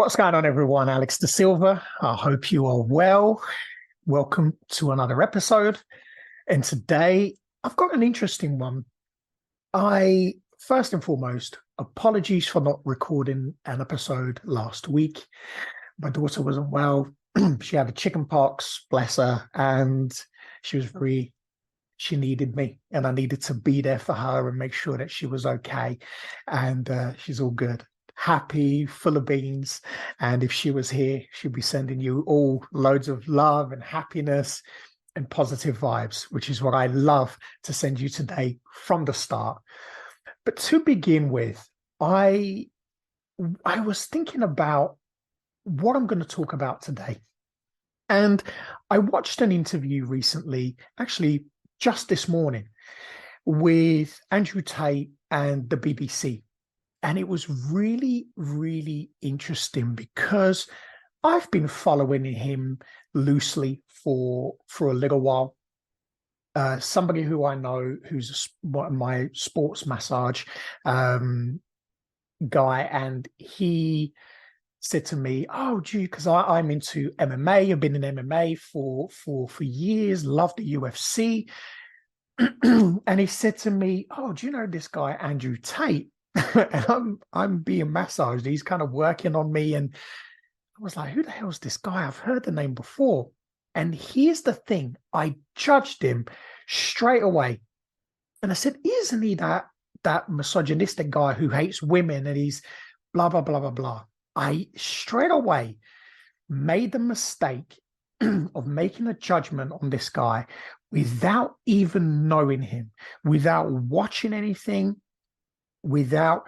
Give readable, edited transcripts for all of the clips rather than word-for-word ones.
What's going on, everyone? Alex de Silva. I hope you are well. Welcome to another episode. And today I've got an interesting one. First and foremost, apologies for not recording an episode last week. My daughter wasn't well. She had a chicken pox, bless her, and she needed me, and I needed to be there for her and make sure that she was okay. And she's all good, happy, full of beans. And if she was here, she'd be sending you all loads of love and happiness and positive vibes, which is what I love to send you today from the start. But to begin with, I was thinking about what I'm going to talk about today. And I watched an interview recently, actually just this morning, with Andrew Tate and the BBC. And it was really, really interesting because I've been following him loosely for a little while. Somebody who I know who's my sports massage guy, and he said to me, "Oh, gee, because I'm into MMA. I've been in MMA for years. Love the UFC." And he said to me, "Oh, do you know this guy Andrew Tate?" And I'm being massaged. He's kind of working on me, and I was like, "Who the hell's this guy? I've heard the name before." And here's the thing: I judged him straight away, and I said, "Isn't he that misogynistic guy who hates women and he's blah blah blah blah blah?" I straight away made the mistake of making a judgment on this guy without even knowing him, without watching anything, without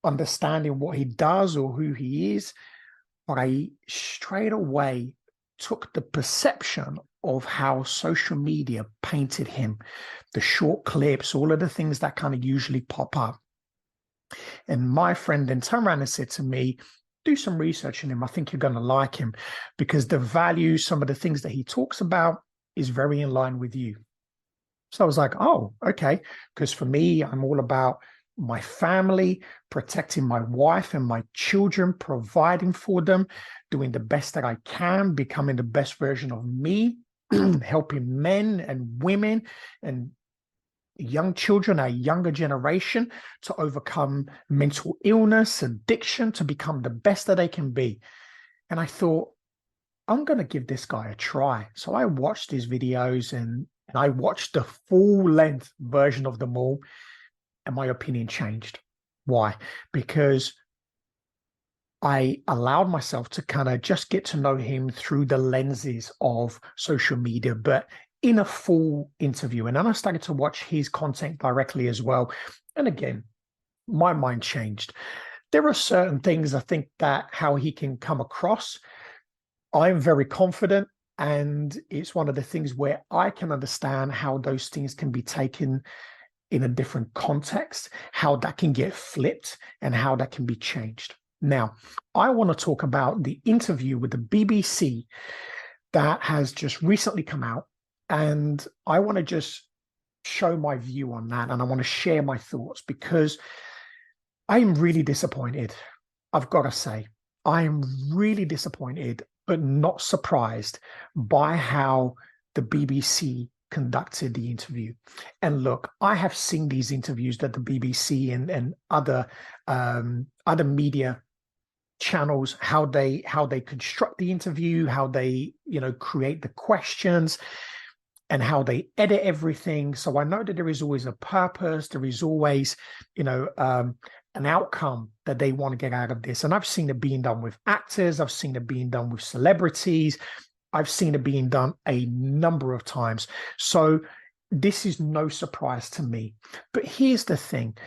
understanding what he does or who he is. But I straight away took the perception of how social media painted him, the short clips, all of the things that kind of usually pop up. And my friend then turned around and said to me, "Do some research on him. I think you're going to like him because the value, some of the things that he talks about is very in line with you." So I was like, "Oh, okay." Because for me, I'm all about my family, protecting my wife and my children, providing for them, doing the best that I can, becoming the best version of me, helping men and women and young children, our younger generation, to overcome mental illness, addiction, to become the best that they can be. And I thought, I'm going to give this guy a try. So I watched his videos and I watched the full length version of them all, and my opinion changed. Why? Because I allowed myself to kind of just get to know him through the lenses of social media, but in a full interview. And then I started to watch his content directly as well. And again, my mind changed. There are certain things I think that how he can come across, I'm very confident. And it's one of the things where I can understand how those things can be taken in a different context, how that can get flipped and how that can be changed. Now, I want to talk about the interview with the BBC that has just recently come out. And I want to just show my view on that. And I want to share my thoughts because I'm really disappointed. I've got to say, I am really disappointed, but not surprised by how the BBC conducted the interview. And look, I have seen these interviews that the BBC and other media channels, how they construct the interview, how they create the questions, and how they edit everything. So I know that there is always a purpose. There is always, an outcome that they want to get out of this. And I've seen it being done with actors. I've seen it being done with celebrities. I've seen it being done a number of times. So this is no surprise to me. But here's the thing.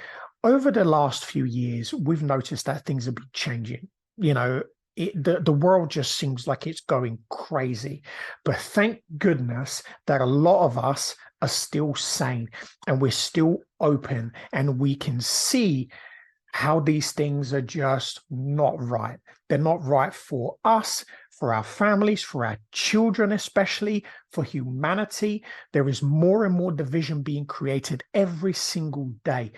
Over the last few years, we've noticed that things have been changing. The world just seems like it's going crazy. But thank goodness that a lot of us are still sane and we're still open and we can see how these things are just not right. They're not right for us, for our families, for our children, especially for humanity. There is more and more division being created every single day.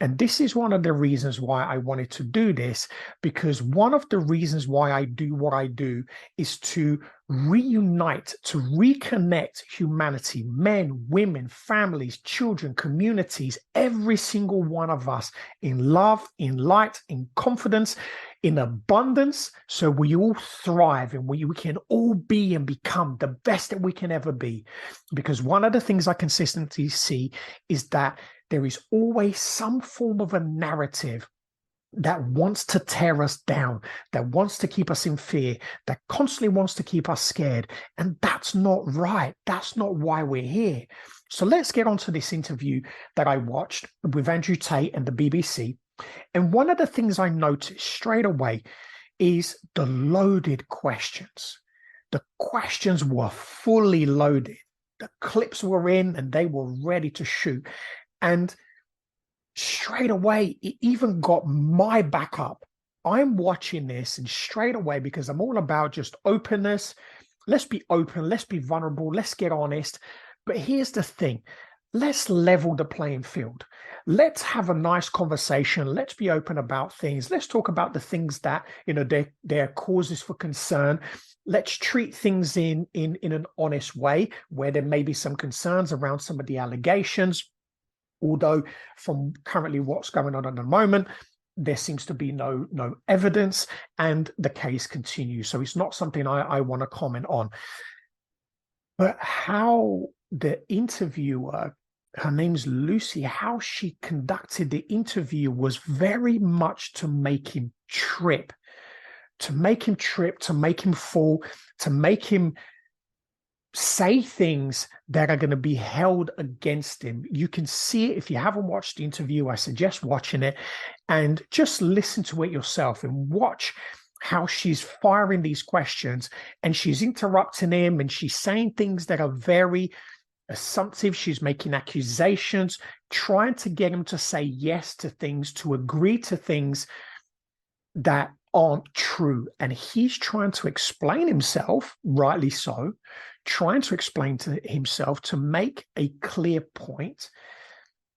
And this is one of the reasons why I wanted to do this, because one of the reasons why I do what I do is to reunite, to reconnect humanity, men, women, families, children, communities, every single one of us in love, in light, in confidence, in abundance, so we all thrive and we can all be and become the best that we can ever be. Because one of the things I consistently see is that there is always some form of a narrative that wants to tear us down, that wants to keep us in fear, that constantly wants to keep us scared. And that's not right. That's not why we're here. So let's get on to this interview that I watched with Andrew Tate and the BBC. And one of the things I noticed straight away is the loaded questions. The questions were fully loaded. The clips were in and they were ready to shoot. And straight away, it even got my back up. I'm watching this and straight away, because I'm all about just openness. Let's be open. Let's be vulnerable. Let's get honest. But here's the thing. Let's level the playing field. Let's have a nice conversation. Let's be open about things. Let's talk about the things that, they're causes for concern. Let's treat things in an honest way where there may be some concerns around some of the allegations. Although from currently what's going on at the moment, there seems to be no evidence and the case continues. So it's not something I want to comment on. But how the interviewer, her name's Lucy, how she conducted the interview was very much to make him trip, to make him fall, to make him say things that are going to be held against him. You can see it. If you haven't watched the interview, I suggest watching it and just listen to it yourself and watch how she's firing these questions and she's interrupting him and she's saying things that are very assumptive. She's making accusations, trying to get him to say yes to things, to agree to things that aren't true. And he's trying to explain himself, rightly so, trying to explain to himself to make a clear point.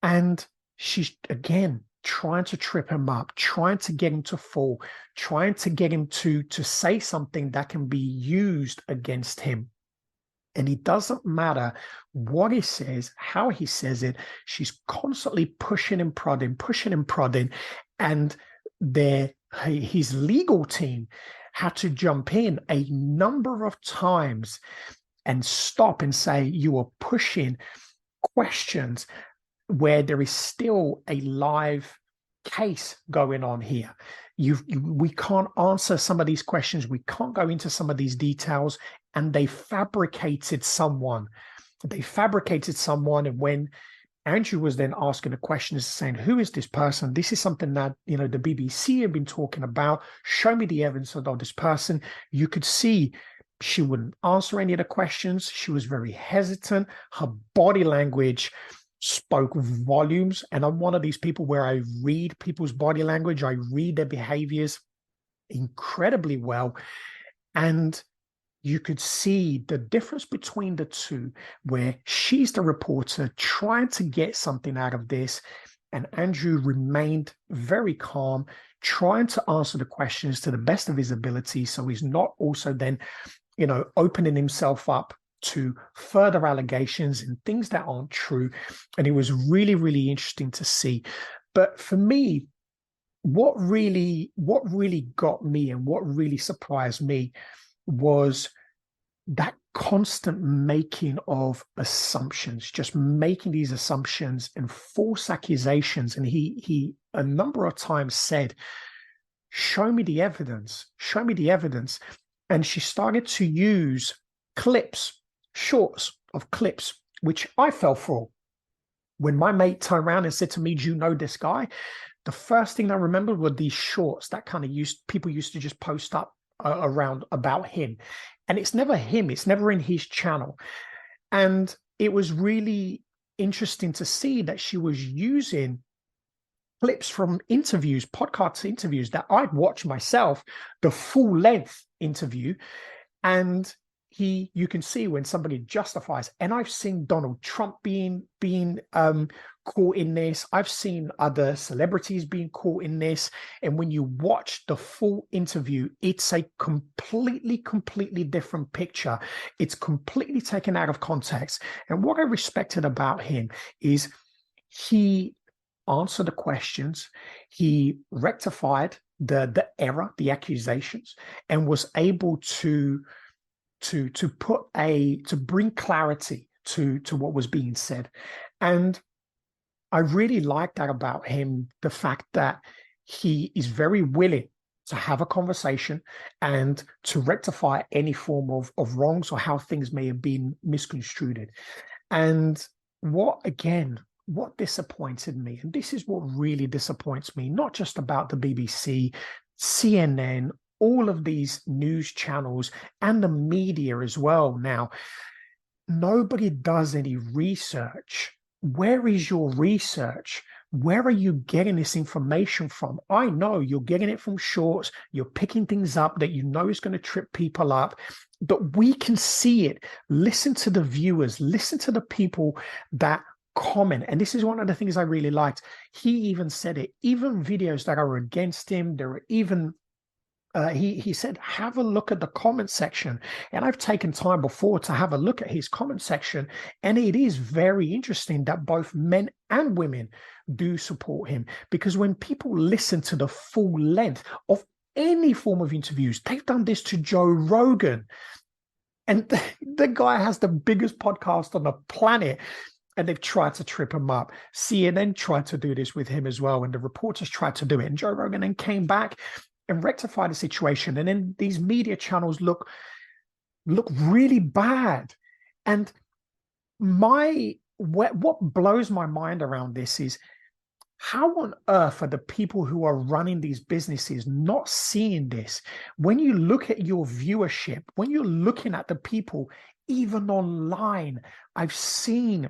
And she's, again, trying to trip him up, trying to get him to fall, trying to get him to say something that can be used against him. And it doesn't matter what he says, how he says it. She's constantly pushing and prodding. And his legal team had to jump in a number of times and stop and say, you are pushing questions where there is still a live case going on here. We can't answer some of these questions. We can't go into some of these details. And they fabricated someone. And when Andrew was then asking the questions, saying, who is this person? This is something that, the BBC have been talking about. Show me the evidence of this person. You could see she wouldn't answer any of the questions. She was very hesitant. Her body language spoke volumes. And I'm one of these people where I read people's body language. I read their behaviors incredibly well. And you could see the difference between the two, where she's the reporter trying to get something out of this. And Andrew remained very calm, trying to answer the questions to the best of his ability. So he's not also then, opening himself up to further allegations and things that aren't true. And it was really, really interesting to see. But for me, what really got me and what really surprised me was that constant making of assumptions, just making these assumptions and false accusations. And he a number of times said, show me the evidence. And she started to use shorts of clips, which I fell for. When my mate turned around and said to me, do you know this guy? The first thing I remembered were these shorts that people used to just post up around about him. And it's never him. It's never in his channel. And it was really interesting to see that she was using clips from interviews, podcast interviews that I'd watch myself, the full length interview. And you can see when somebody justifies, and I've seen Donald Trump being caught in this. I've seen other celebrities being caught in this. And when you watch the full interview, it's a completely different picture. It's completely taken out of context. And what I respected about him is he answered the questions, he rectified the error, the accusations, and was able to bring clarity to what was being said. And I really like that about him, the fact that he is very willing to have a conversation and to rectify any form of wrongs or how things may have been misconstrued. And what disappointed me, and this is what really disappoints me, not just about the BBC, CNN, all of these news channels and the media as well now, nobody does any research. Where is your research? Where are you getting this information from? I know you're getting it from shorts. You're picking things up that you know is going to trip people up, but we can see it. Listen to the viewers, listen to the people that comment. And this is one of the things I really liked. He even said it, even videos that are against him, there are even he said, have a look at the comment section. And I've taken time before to have a look at his comment section. And it is very interesting that both men and women do support him. Because when people listen to the full length of any form of interviews, they've done this to Joe Rogan. And the guy has the biggest podcast on the planet. And they've tried to trip him up. CNN tried to do this with him as well. And the reporters tried to do it. And Joe Rogan then came back and rectify the situation. And then these media channels look really bad. And what blows my mind around this is, how on earth are the people who are running these businesses not seeing this? When you look at your viewership, when you're looking at the people, even online, I've seen,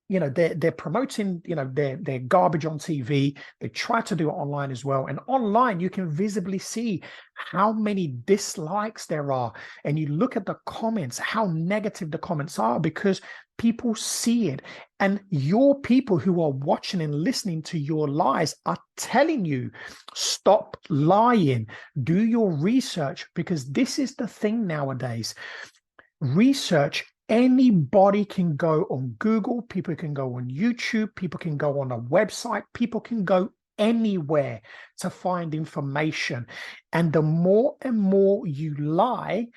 they're promoting, their garbage on TV. They try to do it online as well. And online, you can visibly see how many dislikes there are. And you look at the comments, how negative the comments are, because people see it. And your people who are watching and listening to your lies are telling you, stop lying, do your research, because this is the thing nowadays. Research. Anybody can go on Google, people can go on YouTube, people can go on a website, people can go anywhere to find information. And the more and more you lie,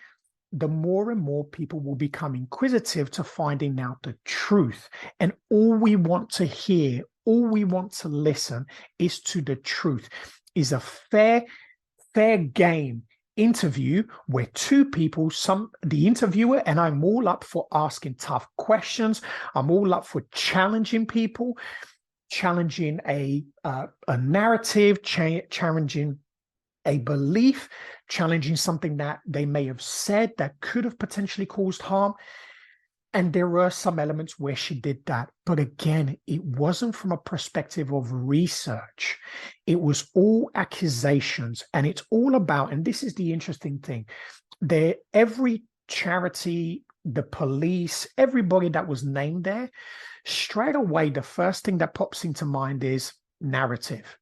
the more and more people will become inquisitive to finding out the truth. And all we want to hear, all we want to listen is to the truth. Is a fair game interview where two people, the interviewer, and I'm all up for asking tough questions. I'm all up for challenging people, challenging a narrative, challenging a belief, challenging something that they may have said that could have potentially caused harm. And there were some elements where she did that. But again, it wasn't from a perspective of research. It was all accusations. And it's all about, and this is the interesting thing, every charity, the police, everybody that was named there, straight away, the first thing that pops into mind is narrative.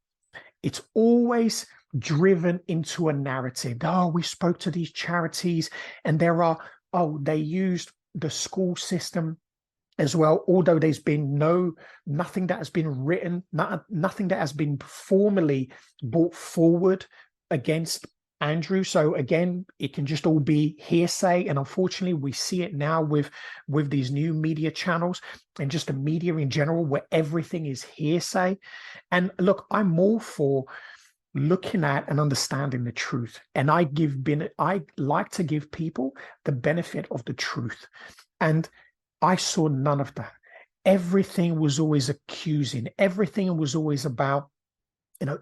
It's always driven into a narrative. Oh, we spoke to these charities, and they used the school system as well, although there's been nothing that has been written, nothing that has been formally brought forward against Andrew. So again, it can just all be hearsay. And unfortunately, we see it now with these new media channels and just the media in general, where everything is hearsay. And look, I'm all for looking at and understanding the truth. And I like to give people the benefit of the truth. And I saw none of that. Everything was always accusing. Everything was always about,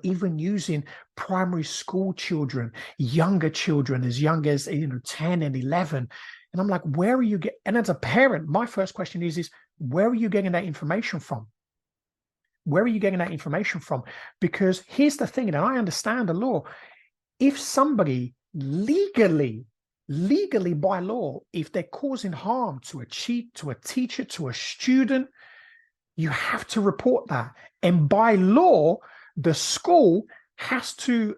even using primary school children, younger children, as young as, 10 and 11. And I'm like, where are you getting, and as a parent, my first question is where are you getting that information from? Where are you getting that information from? Because here's the thing, and I understand the law. If somebody legally by law, if they're causing harm to a teacher, to a student, you have to report that. And by law, the school has to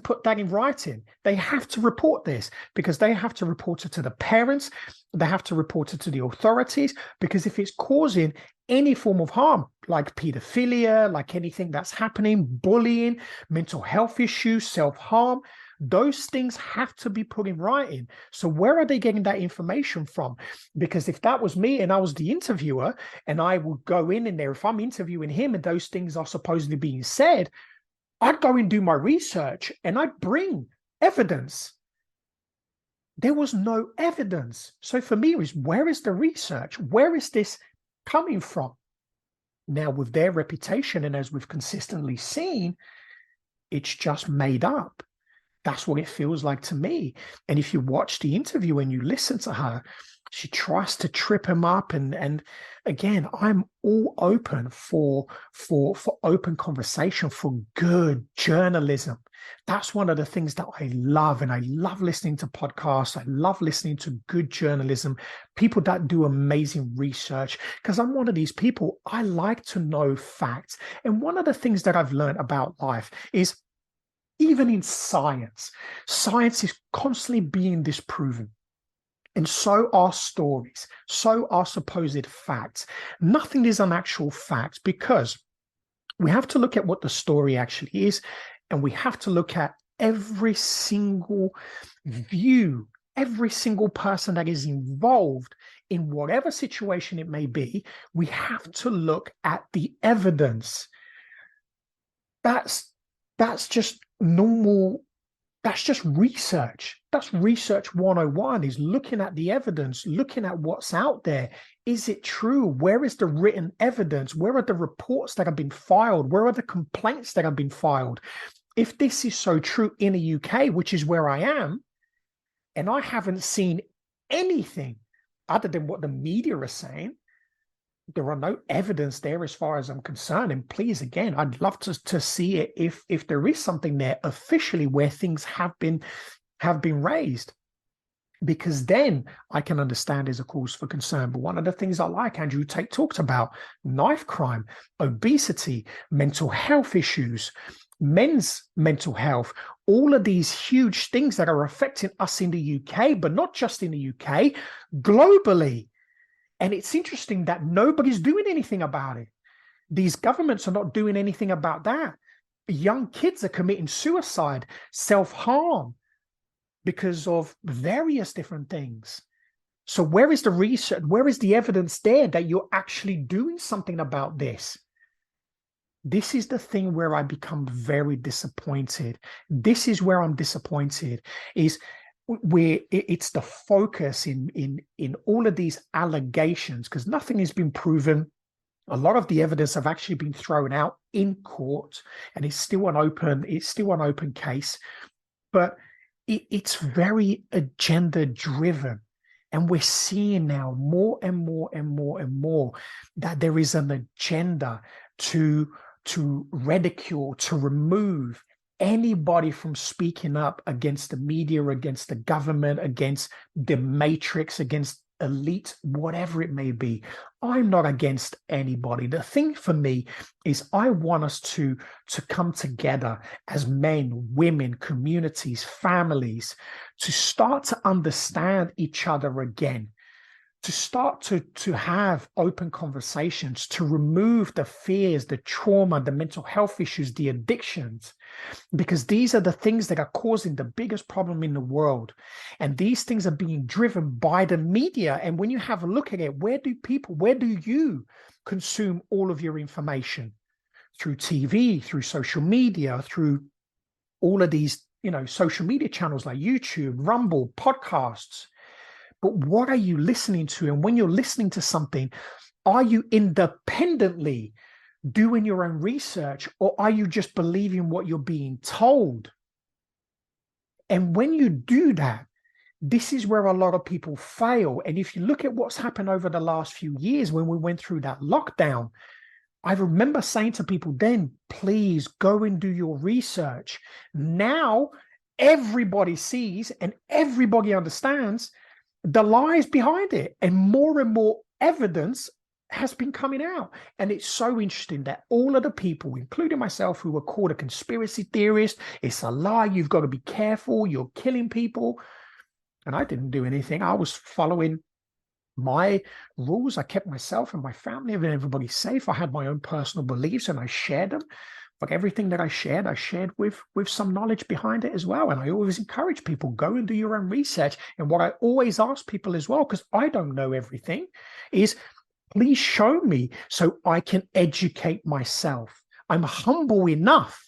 put that in writing. They have to report this, because they have to report it to the parents. They have to report it to the authorities, because if it's causing any form of harm, like pedophilia, like anything that's happening, bullying, mental health issues, self-harm, those things have to be put in writing. So where are they getting that information from? Because if that was me and I was the interviewer, and I would go in there, if I'm interviewing him and those things are supposedly being said, I'd go and do my research and I'd bring evidence. There was no evidence. So for me, where is the research? Where is this coming from? Now, with their reputation, and as we've consistently seen, it's just made up. That's what it feels like to me. And if you watch the interview and you listen to her, she tries to trip him up. And again, I'm all open for open conversation, for good journalism. That's one of the things that I love. And I love listening to podcasts. I love listening to good journalism, people that do amazing research, because I'm one of these people. I like to know facts. And one of the things that I've learned about life is, even in science is constantly being disproven. And so are stories, so are supposed facts. Nothing is an actual fact, because we have to look at what the story actually is, and we have to look at every single view, every single person that is involved in whatever situation it may be. We have to look at the evidence. That's just normal. That's just research. That's research 101, is looking at the evidence, looking at what's out there. Is it true? Where is the written evidence? Where are the reports that have been filed? Where are the complaints that have been filed? If this is so true in the UK, which is where I am, and I haven't seen anything other than what the media are saying, there are no evidence there as far as I'm concerned. And please, again, I'd love to see it if there is something there officially where things have been raised, because then I can understand there's a cause for concern. But one of the things I like, Andrew Tate talked about, knife crime, obesity, mental health issues, men's mental health, all of these huge things that are affecting us in the UK, but not just in the UK, globally. And it's interesting that nobody's doing anything about it. These governments are not doing anything about that. Young kids are committing suicide, self-harm, because of various different things. So where is the research? Where is the evidence there that you're actually doing something about this? This is the thing where I become very disappointed. This is where I'm disappointed, is where it's the focus in all of these allegations, because nothing has been proven. A lot of the evidence have actually been thrown out in court, and it's still an open case. But it's very agenda driven, and we're seeing now more and more that there is an agenda to ridicule, to remove anybody from speaking up against the media, against the government, against the matrix, against elite, whatever it may be. I'm not against anybody. The thing for me is I want us to come together as men, women, communities, families, to start to understand each other again, to start to have open conversations, to remove the fears, the trauma, the mental health issues, the addictions, because these are the things that are causing the biggest problem in the world. And these things are being driven by the media. And when you have a look at it, where do you consume all of your information? Through TV, through social media, through all of these, social media channels like YouTube, Rumble, podcasts. But what are you listening to? And when you're listening to something, are you independently doing your own research, or are you just believing what you're being told? And when you do that, this is where a lot of people fail. And if you look at what's happened over the last few years, when we went through that lockdown, I remember saying to people then, please go and do your research. Now, everybody sees and everybody understands the lies behind it, and more evidence has been coming out. And it's so interesting that all of the people, including myself, who were called a conspiracy theorist, it's a lie, you've got to be careful, you're killing people. And I didn't do anything. I was following my rules. I kept myself and my family and everybody safe. I had my own personal beliefs and I shared them. But everything that I shared with some knowledge behind it as well. And I always encourage people, go and do your own research. And what I always ask people as well, because I don't know everything, is please show me so I can educate myself. I'm humble enough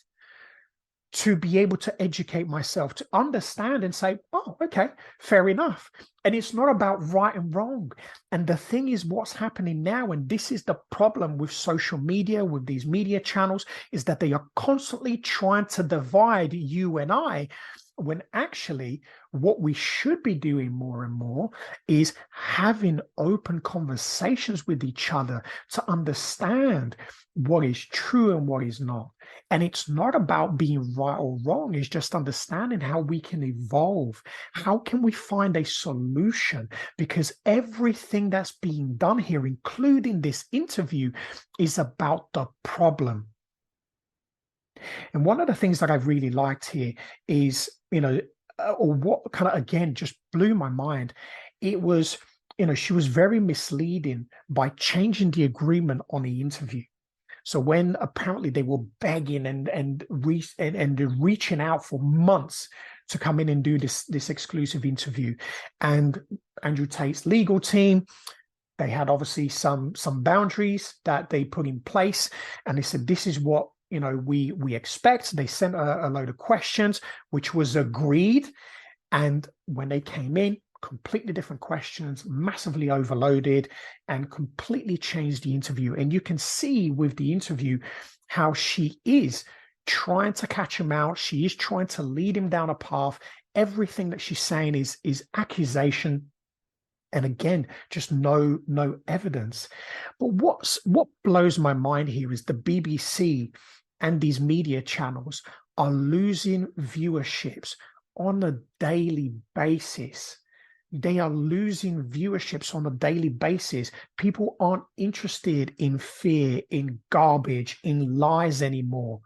to be able to educate myself, to understand and say, oh, okay, fair enough. And it's not about right and wrong. And the thing is, what's happening now, and this is the problem with social media, with these media channels, is that they are constantly trying to divide you and I, when actually what we should be doing more and more is having open conversations with each other to understand what is true and what is not. And it's not about being right or wrong. It's just understanding how we can evolve. How can we find a solution? Because everything that's being done here, including this interview, is about the problem. And one of the things that I've really liked here is, or what kind of, again, just blew my mind. It was, she was very misleading by changing the agreement on the interview. So when apparently they were begging and reaching out for months to come in and do this exclusive interview, and Andrew Tate's legal team, they had obviously some boundaries that they put in place, and they said, this is what we expect. They sent a load of questions, which was agreed. And when they came in, completely different questions, massively overloaded, and completely changed the interview. And you can see with the interview how she is trying to catch him out. She is trying to lead him down a path. Everything that she's saying is accusation. And again, just no evidence. But what blows my mind here is the BBC and these media channels are losing viewerships on a daily basis. They are losing viewerships on a daily basis. People aren't interested in fear, in garbage, in lies anymore.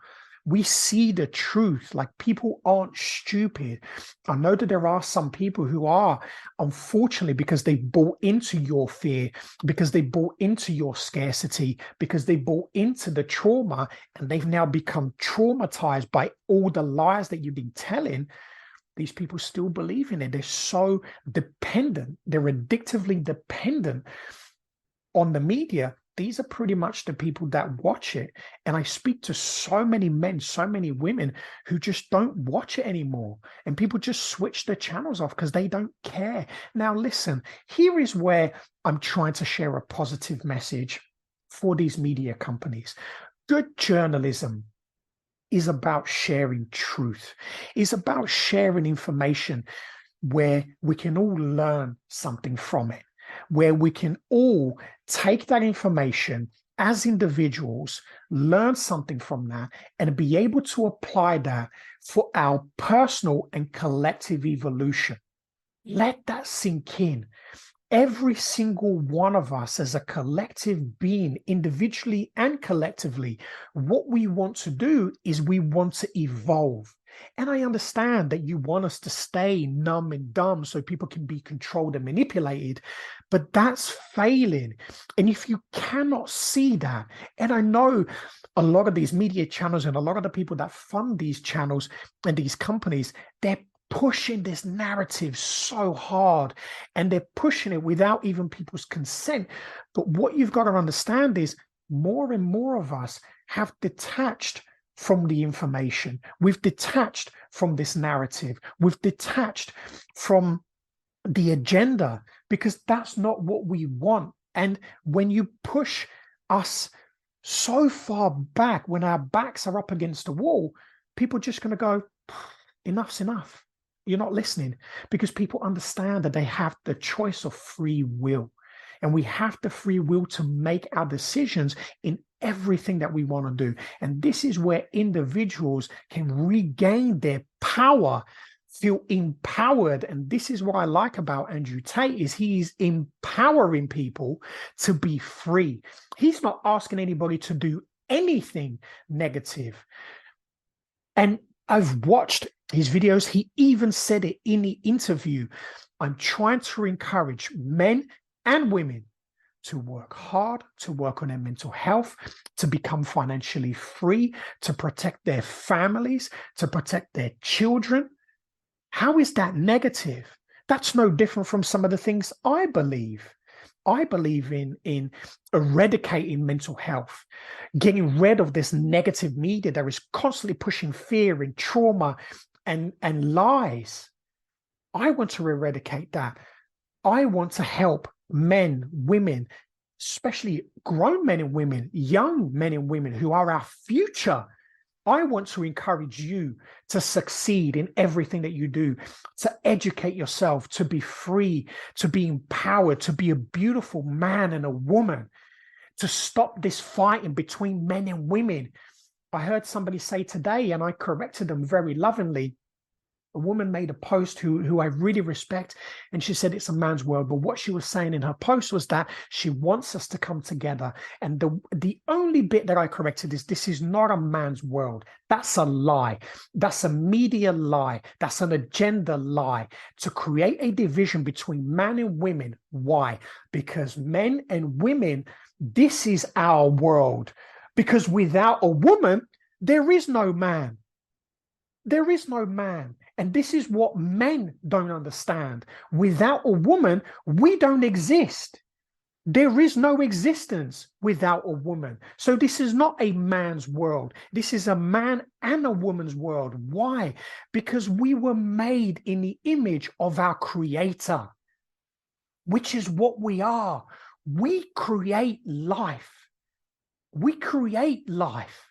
We see the truth. Like, people aren't stupid. I know that there are some people who are, unfortunately, because they bought into your fear, because they bought into your scarcity, because they bought into the trauma, and they've now become traumatized by all the lies that you've been telling. These people still believe in it. They're so dependent. They're addictively dependent on the media. These are pretty much the people that watch it. And I speak to so many men, so many women who just don't watch it anymore. And people just switch the channels off because they don't care. Now, listen, here is where I'm trying to share a positive message for these media companies. Good journalism is about sharing truth, is about sharing information where we can all learn something from it, where we can all take that information as individuals, learn something from that, and be able to apply that for our personal and collective evolution. Let that sink in. Every single one of us as a collective being, individually and collectively, what we want to do is we want to evolve. And I understand that you want us to stay numb and dumb so people can be controlled and manipulated, but that's failing. And if you cannot see that, and I know a lot of these media channels and a lot of the people that fund these channels and these companies, they're pushing this narrative so hard, and they're pushing it without even people's consent. But what you've got to understand is more and more of us have detached from the information. We've detached from this narrative. We've detached from the agenda, because that's not what we want. And when you push us so far back, when our backs are up against the wall, people are just going to go, enough's enough. You're not listening, because people understand that they have the choice of free will. And we have the free will to make our decisions in everything that we want to do. And this is where individuals can regain their power, feel empowered. And this is what I like about Andrew Tate, is he's empowering people to be free. He's not asking anybody to do anything negative. And I've watched his videos. He even said it in the interview. I'm trying to encourage men and women to work hard, to work on their mental health, to become financially free, to protect their families, to protect their children. How is that negative? That's no different from some of the things I believe. I believe in eradicating mental health, getting rid of this negative media that is constantly pushing fear and trauma and lies. I want to eradicate that. I want to help men, women, especially grown men and women, young men and women who are our future. I want to encourage you to succeed in everything that you do, to educate yourself, to be free, to be empowered, to be a beautiful man and a woman, to stop this fighting between men and women. I heard somebody say today, and I corrected them very lovingly. A woman made a post who I really respect, and she said it's a man's world. But what she was saying in her post was that she wants us to come together. And the only bit that I corrected is, this is not a man's world. That's a lie. That's a media lie. That's an agenda lie to create a division between man and women. Why? Because men and women, this is our world. Because without a woman, there is no man. There is no man. And this is what men don't understand. Without a woman, we don't exist. There is no existence without a woman. So this is not a man's world. This is a man and a woman's world. Why? Because we were made in the image of our Creator, which is what we are. We create life. We create life.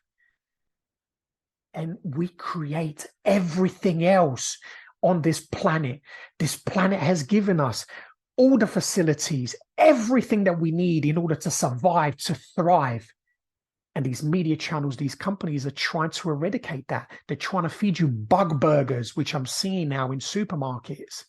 And we create everything else on this planet. This planet has given us all the facilities, everything that we need in order to survive, to thrive. And these media channels, these companies are trying to eradicate that. They're trying to feed you bug burgers, which I'm seeing now in supermarkets.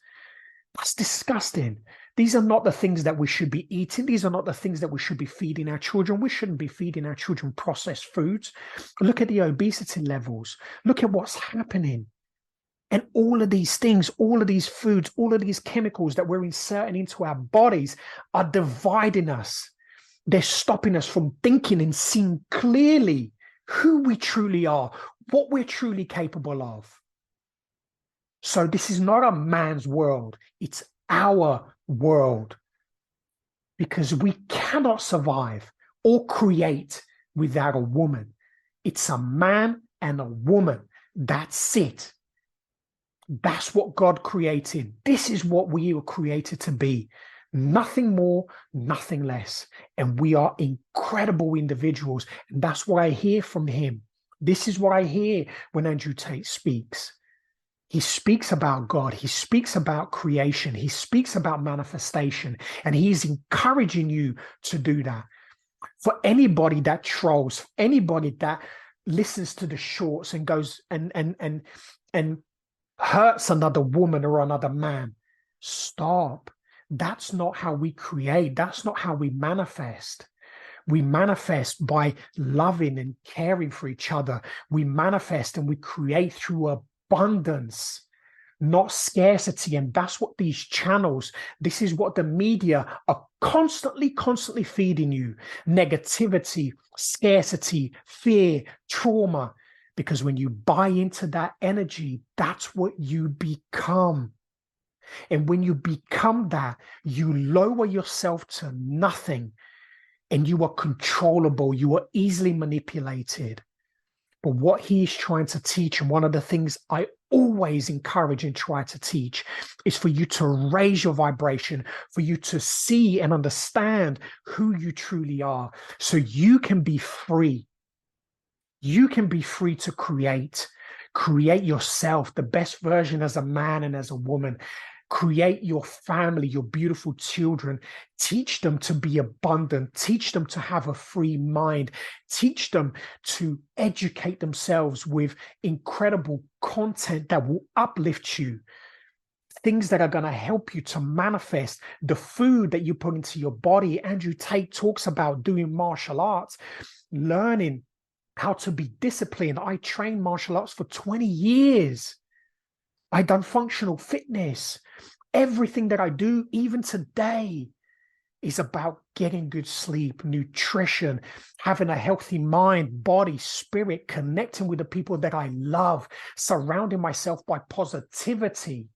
That's disgusting. These are not the things that we should be eating. These are not the things that we should be feeding our children. We shouldn't be feeding our children processed foods. Look at the obesity levels. Look at what's happening. And all of these things, all of these foods, all of these chemicals that we're inserting into our bodies are dividing us. They're stopping us from thinking and seeing clearly who we truly are, what we're truly capable of. So this is not a man's world. It's our world. Because we cannot survive or create without a woman. It's a man and a woman. That's it. That's what God created. This is what we were created to be. Nothing more, nothing less. And we are incredible individuals. And that's what I hear from him. This is what I hear when Andrew Tate speaks. He speaks about God. He speaks about creation. He speaks about manifestation. And he's encouraging you to do that. For anybody that trolls, anybody that listens to the shorts and goes and hurts another woman or another man, stop. That's not how we create. That's not how we manifest. We manifest by loving and caring for each other. We manifest and we create through abundance, not scarcity. And that's what these channels, this is what the media are constantly feeding you. Negativity, scarcity, fear, trauma. Because when you buy into that energy, that's what you become. And when you become that, you lower yourself to nothing and you are controllable. You are easily manipulated. But what he's trying to teach, and one of the things I always encourage and try to teach, is for you to raise your vibration, for you to see and understand who you truly are, so you can be free. You can be free to create yourself, the best version as a man and as a woman. Create your family, your beautiful children. Teach them to be abundant. Teach them to have a free mind. Teach them to educate themselves with incredible content that will uplift you. Things that are going to help you to manifest the food that you put into your body. Andrew Tate talks about doing martial arts, learning how to be disciplined. I trained martial arts for 20 years. I done functional fitness. Everything that I do, even today, is about getting good sleep, nutrition, having a healthy mind, body, spirit, connecting with the people that I love, surrounding myself by positivity.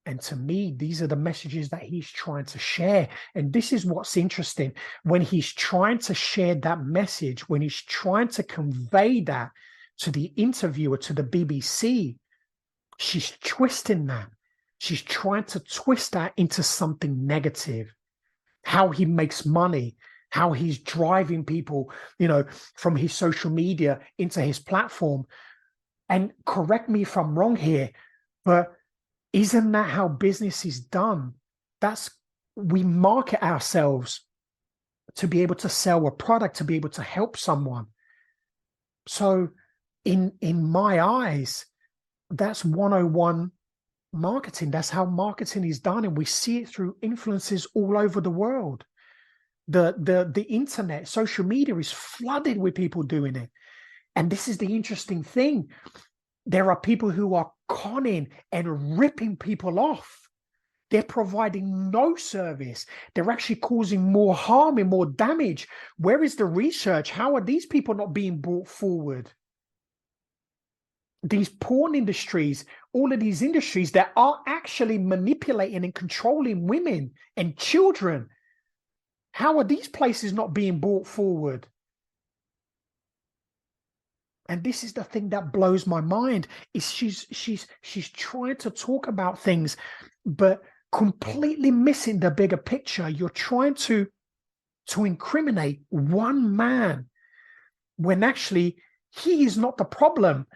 And to me, these are the messages that he's trying to share. And this is what's interesting. When he's trying to share that message, when he's trying to convey that to the interviewer, to the BBC, she's twisting that. She's trying to twist that into something negative. How he makes money, how he's driving people, from his social media into his platform. And correct me if I'm wrong here, but isn't that how business is done? We market ourselves to be able to sell a product, to be able to help someone. So in my eyes, that's 101 marketing. That's how marketing is done. And we see it through influences all over the world. The internet, social media is flooded with people doing it. And this is the interesting thing. There are people who are conning and ripping people off. They're providing no service. They're actually causing more harm and more damage. Where is the research? How are these people not being brought forward? These porn industries, all of these industries that are actually manipulating and controlling women and children. How are these places not being brought forward? And this is the thing that blows my mind, is she's trying to talk about things, but completely missing the bigger picture. You're trying to incriminate one man when actually he is not the problem.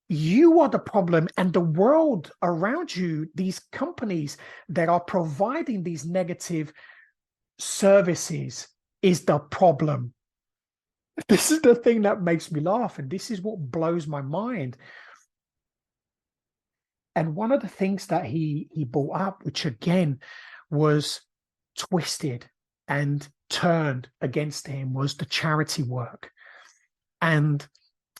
You are the problem, and the world around you, these companies that are providing these negative services, is the problem. This is the thing that makes me laugh, and this is what blows my mind. And one of the things that he brought up, which again was twisted and turned against him, was the charity work. And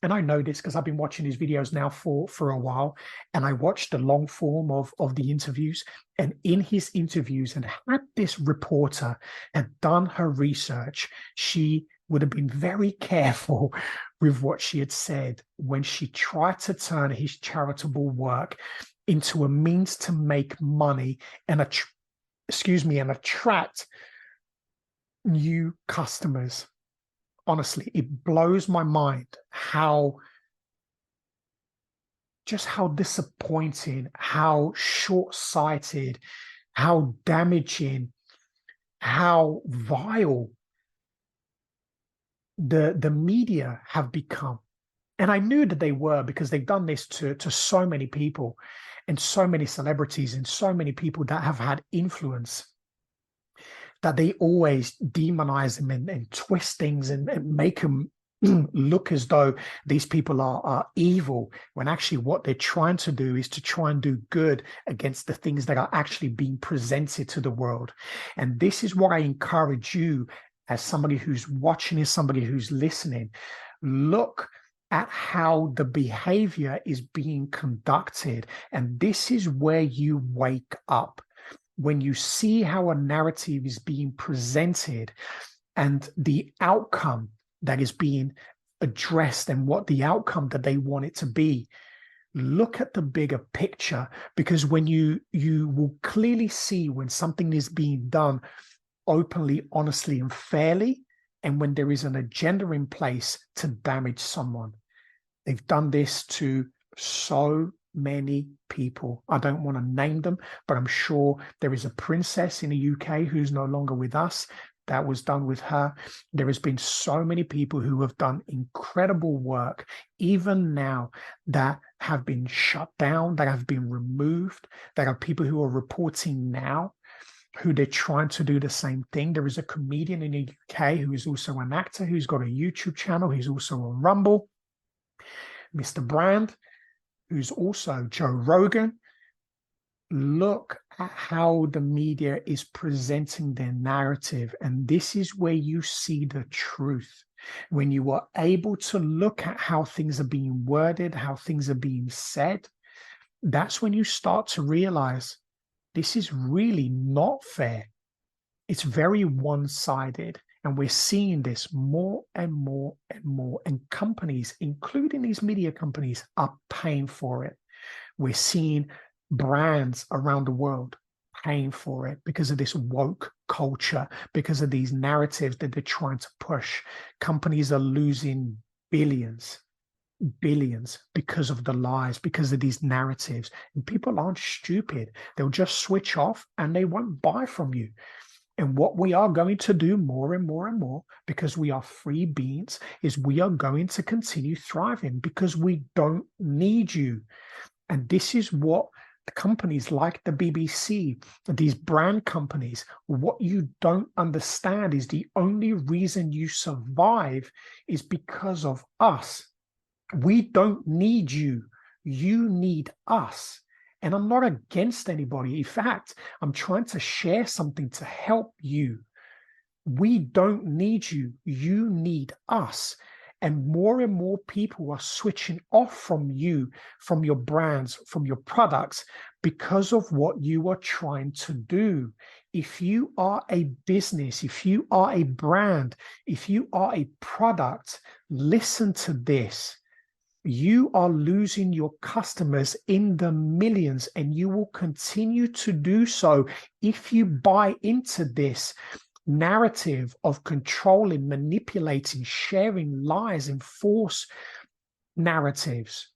I know this because I've been watching his videos now for a while, and I watched the long form of the interviews. And in his interviews, and had this reporter had done her research, she would have been very careful with what she had said when she tried to turn his charitable work into a means to make money and attract new customers. Honestly, it blows my mind how disappointing, how short-sighted, how damaging, how vile the media have become. And I knew that they were, because they've done this to so many people and so many celebrities and so many people that have had influence, that they always demonize them and twist things and make them look as though these people are evil, when actually what they're trying to do is to try and do good against the things that are actually being presented to the world. And this is what I encourage you, as somebody who's watching, as somebody who's listening. Look at how the behavior is being conducted. And this is where you wake up. When you see how a narrative is being presented and the outcome that is being addressed and what the outcome that they want it to be, look at the bigger picture, because when you will clearly see when something is being done openly, honestly, and fairly, and when there is an agenda in place to damage someone. They've done this to so many people. I don't want to name them, but I'm sure there is a princess in the UK who's no longer with us, that was done with her. There has been so many people who have done incredible work, even now, that have been shut down, that have been removed. There are people who are reporting now who they're trying to do the same thing. There is a comedian in the UK who is also an actor, who's got a YouTube channel. He's also on Rumble. Mr. Brand, who's also Joe Rogan. Look at how the media is presenting their narrative. And this is where you see the truth. When you are able to look at how things are being worded, how things are being said, that's when you start to realize this is really not fair. It's very one-sided. And we're seeing this more and more and more. And companies, including these media companies, are paying for it. We're seeing brands around the world paying for it because of this woke culture, because of these narratives that they're trying to push. Companies are losing billions because of the lies, because of these narratives. And people aren't stupid. They'll just switch off and they won't buy from you. And what we are going to do more and more and more, because we are free beings, is we are going to continue thriving because we don't need you. And this is what the companies like the BBC, these brand companies, what you don't understand is the only reason you survive is because of us. We don't need you. You need us. And I'm not against anybody. In fact, I'm trying to share something to help you. We don't need you. You need us. And more people are switching off from you, from your brands, from your products, because of what you are trying to do. If you are a business, if you are a brand, if you are a product, listen to this. You are losing your customers in the millions, and you will continue to do so if you buy into this narrative of controlling, manipulating, sharing lies and false narratives.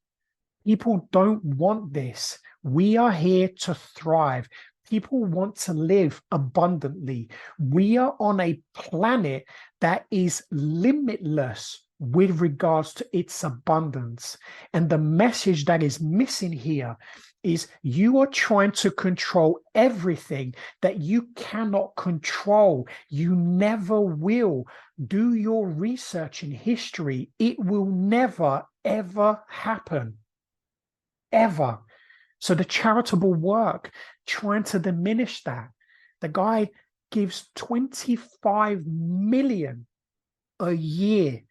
People don't want this. We are here to thrive. People want to live abundantly. We are on a planet that is limitless with regards to its abundance. And the message that is missing here is you are trying to control everything that you cannot control. You never will. Do your research in history. It will never, ever happen. Ever. So the charitable work, trying to diminish that. The guy gives 25 million a year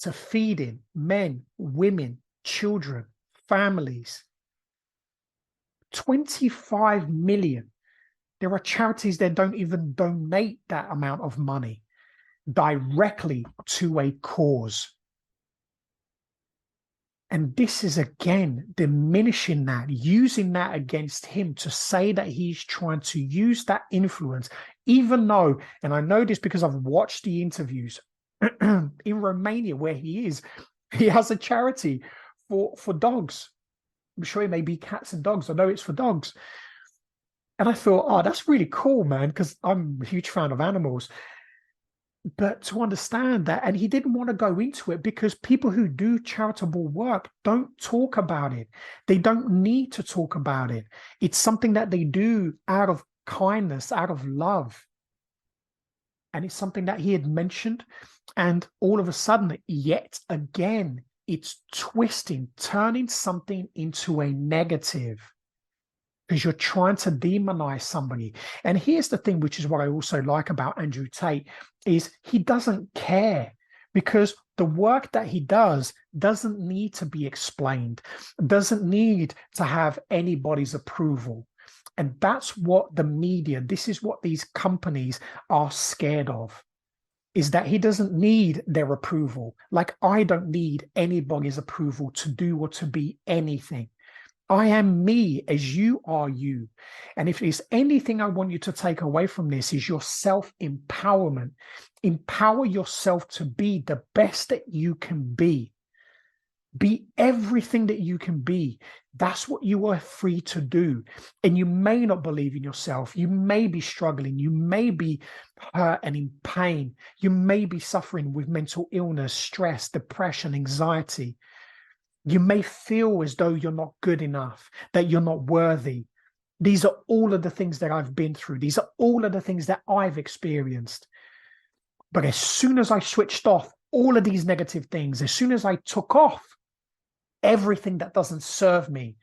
to feeding men, women, children, families. 25 million. There are charities that don't even donate that amount of money directly to a cause. And this is, again, diminishing that, using that against him to say that he's trying to use that influence, even though, and I know this because I've watched the interviews in Romania where he has a charity for dogs. I'm sure it may be cats and dogs. I know it's for dogs. And I thought, oh, that's really cool, man, because I'm a huge fan of animals. But to understand that, and he didn't want to go into it because people who do charitable work don't talk about it. They don't need to talk about it. It's something that they do out of kindness, out of love. And it's something that he had mentioned. And all of a sudden, yet again, it's twisting, turning something into a negative because you're trying to demonize somebody. And here's the thing, which is what I also like about Andrew Tate, is he doesn't care because the work that he does doesn't need to be explained, doesn't need to have anybody's approval. And that's what the media, this is what these companies are scared of, is that he doesn't need their approval. Like I don't need anybody's approval to do or to be anything. I am me as you are you. And if there's anything I want you to take away from this is your self-empowerment. Empower yourself to be the best that you can be. Be everything that you can be. That's what you are free to do. And you may not believe in yourself. You may be struggling. You may be hurt and in pain. You may be suffering with mental illness, stress, depression, anxiety. You may feel as though you're not good enough, that you're not worthy. These are all of the things that I've been through. These are all of the things that I've experienced. But as soon as I switched off all of these negative things, as soon as I took off everything that doesn't serve me,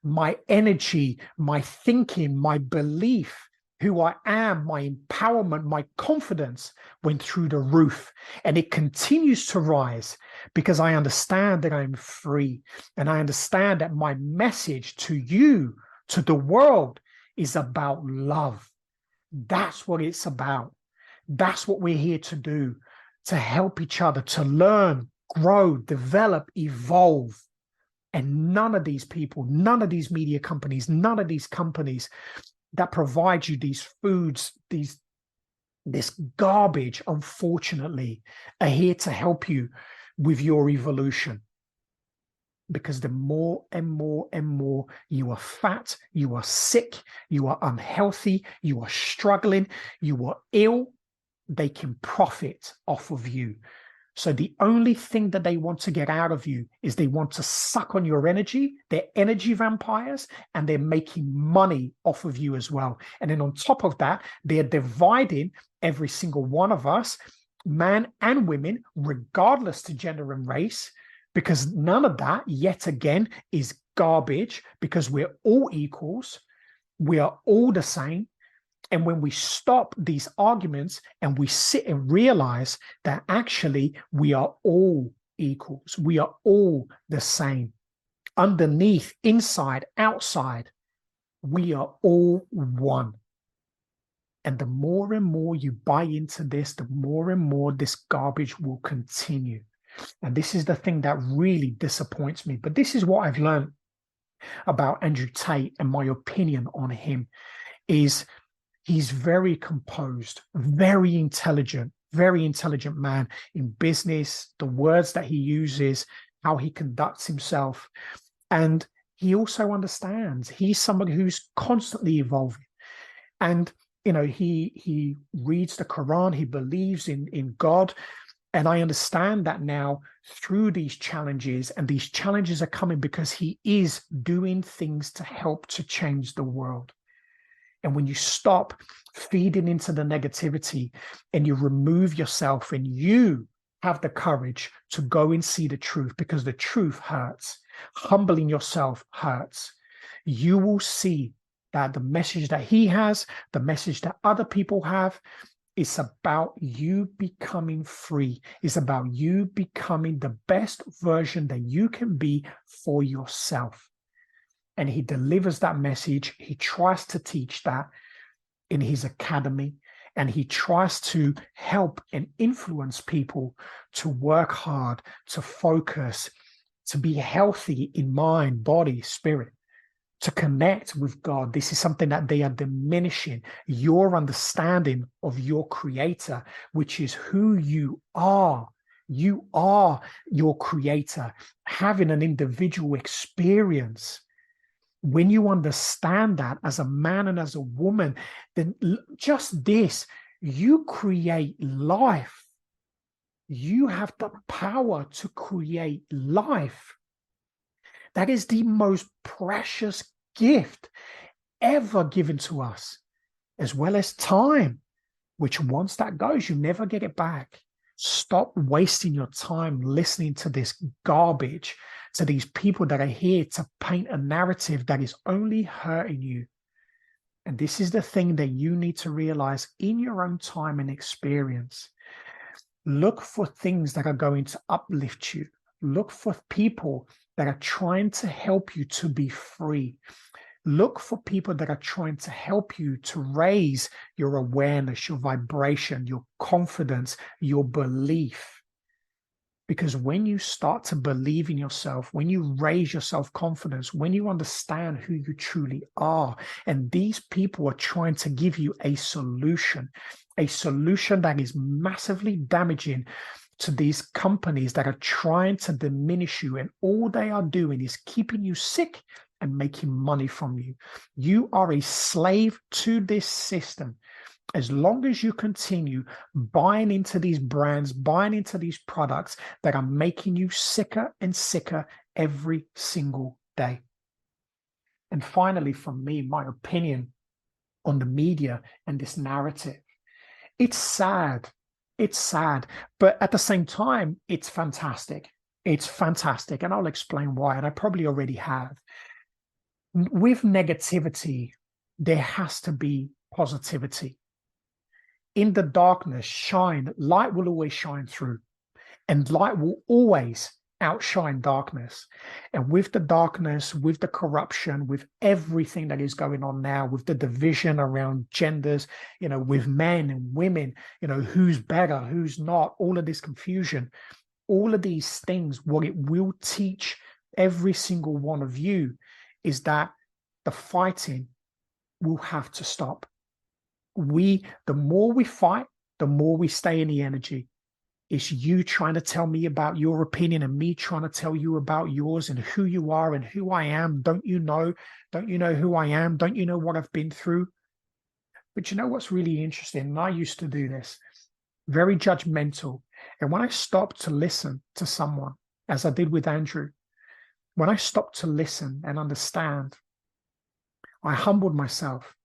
my energy, my thinking, my belief, who I am, my empowerment, my confidence went through the roof. And it continues to rise because I understand that I'm free. And I understand that my message to you, to the world, is about love. That's what it's about. That's what we're here to do, to help each other, to learn, grow, develop, evolve. And none of these people, none of these media companies, none of these companies that provide you these foods, this garbage, unfortunately, are here to help you with your evolution. Because the more and more and more you are fat, you are sick, you are unhealthy, you are struggling, you are ill, they can profit off of you. So the only thing that they want to get out of you is they want to suck on your energy. They're energy vampires, and they're making money off of you as well. And then on top of that, they're dividing every single one of us, man and women, regardless to gender and race, because none of that, yet again, is garbage, because we're all equals. We are all the same. And when we stop these arguments and we sit and realize that actually we are all equals, we are all the same, underneath, inside, outside, we are all one. And the more and more you buy into this, the more and more this garbage will continue. And this is the thing that really disappoints me. But this is what I've learned about Andrew Tate, and my opinion on him is he's very composed, very intelligent man in business, the words that he uses, how he conducts himself. And he also understands he's somebody who's constantly evolving. And, you know, he reads the Quran, he believes in God. And I understand that now through these challenges, and these challenges are coming because he is doing things to help to change the world. And when you stop feeding into the negativity and you remove yourself and you have the courage to go and see the truth, because the truth hurts, humbling yourself hurts, you will see that the message that he has, the message that other people have, is about you becoming free. It's about you becoming the best version that you can be for yourself. And he delivers that message. He tries to teach that in his academy, and he tries to help and influence people to work hard, to focus, to be healthy in mind, body, spirit, to connect with God. This is something that they are diminishing your understanding of your creator, which is who you are. You are your creator, having an individual experience. When you understand that as a man and as a woman, then just this, you create life. You have the power to create life. That is the most precious gift ever given to us, as well as time, which once that goes, you never get it back. Stop wasting your time listening to this garbage, to these people that are here to paint a narrative that is only hurting you. And this is the thing that you need to realize in your own time and experience. Look for things that are going to uplift you. Look for people that are trying to help you to be free. Look for people that are trying to help you to raise your awareness, your vibration, your confidence, your belief. Because when you start to believe in yourself, when you raise your self-confidence, when you understand who you truly are, and these people are trying to give you a solution that is massively damaging to these companies that are trying to diminish you, and all they are doing is keeping you sick and making money from you. You are a slave to this system. As long as you continue buying into these brands, buying into these products that are making you sicker and sicker every single day. And finally, from me, my opinion on the media and this narrative, it's sad. It's sad, but at the same time, it's fantastic. It's fantastic, and I'll explain why, and I probably already have. With negativity, there has to be positivity. In the darkness, light will always shine through, and light will always outshine darkness. And with the darkness, with the corruption, with everything that is going on now, with the division around genders, with men and women, who's better, who's not, all of this confusion, all of these things, what it will teach every single one of you is that the fighting will have to stop. The more we fight, the more we stay in the energy. It's you trying to tell me about your opinion and me trying to tell you about yours and who you are and who I am. Don't you know? Don't you know who I am? Don't you know what I've been through? But you know what's really interesting? And I used to do this, very judgmental. And when I stopped to listen to someone, as I did with Andrew, when I stopped to listen and understand, I humbled myself,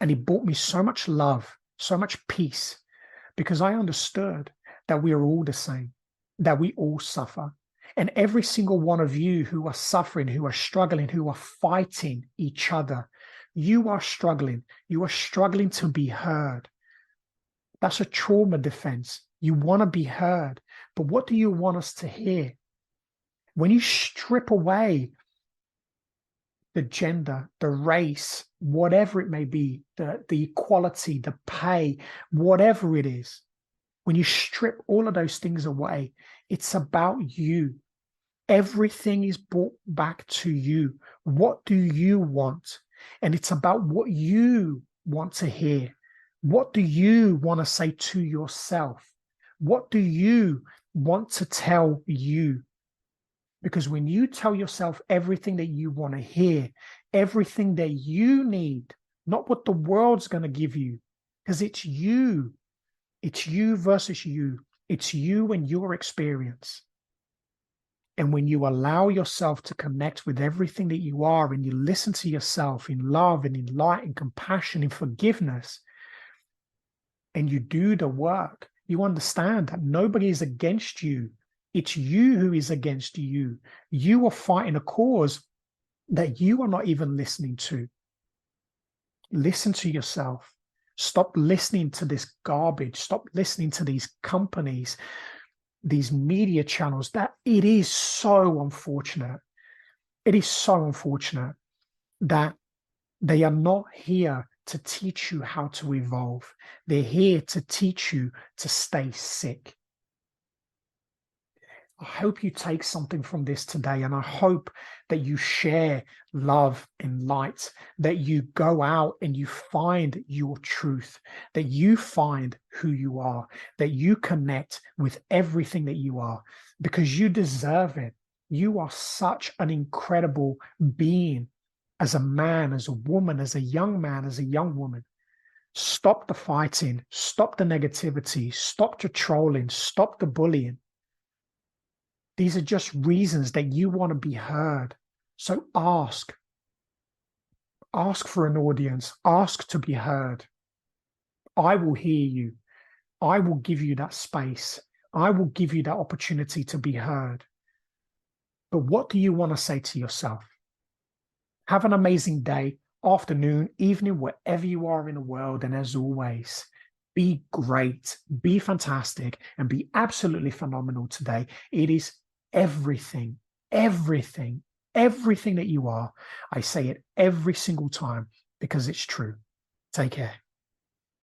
and it brought me so much love, so much peace, because I understood that we are all the same, that we all suffer. And every single one of you who are suffering, who are struggling, who are fighting each other, you are struggling. You are struggling to be heard. That's a trauma defense. You want to be heard. But what do you want us to hear? When you strip away the gender, the race, whatever it may be, the equality, the pay, whatever it is, when you strip all of those things away, it's about you. Everything is brought back to you. What do you want? And it's about what you want to hear. What do you want to say to yourself? What do you want to tell you? Because when you tell yourself everything that you want to hear, everything that you need, not what the world's going to give you, because it's you. It's you versus you. It's you and your experience. And when you allow yourself to connect with everything that you are, and you listen to yourself in love and in light and compassion and forgiveness, and you do the work, you understand that nobody is against you. It's you who is against you. You are fighting a cause that you are not even listening to. Listen to yourself. Stop listening to this garbage. Stop listening to these companies, these media channels. That it is so unfortunate. It is so unfortunate that they are not here to teach you how to evolve. They're here to teach you to stay sick. I hope you take something from this today, and I hope that you share love and light, that you go out and you find your truth, that you find who you are, that you connect with everything that you are, because you deserve it. You are such an incredible being as a man, as a woman, as a young man, as a young woman. Stop the fighting, stop the negativity, stop the trolling, stop the bullying. These are just reasons that you want to be heard. So ask. Ask for an audience. Ask to be heard. I will hear you. I will give you that space. I will give you that opportunity to be heard. But what do you want to say to yourself? Have an amazing day, afternoon, evening, wherever you are in the world. And as always, be great, be fantastic, and be absolutely phenomenal today. It is everything that you are. I say it every single time because it's true. Take care.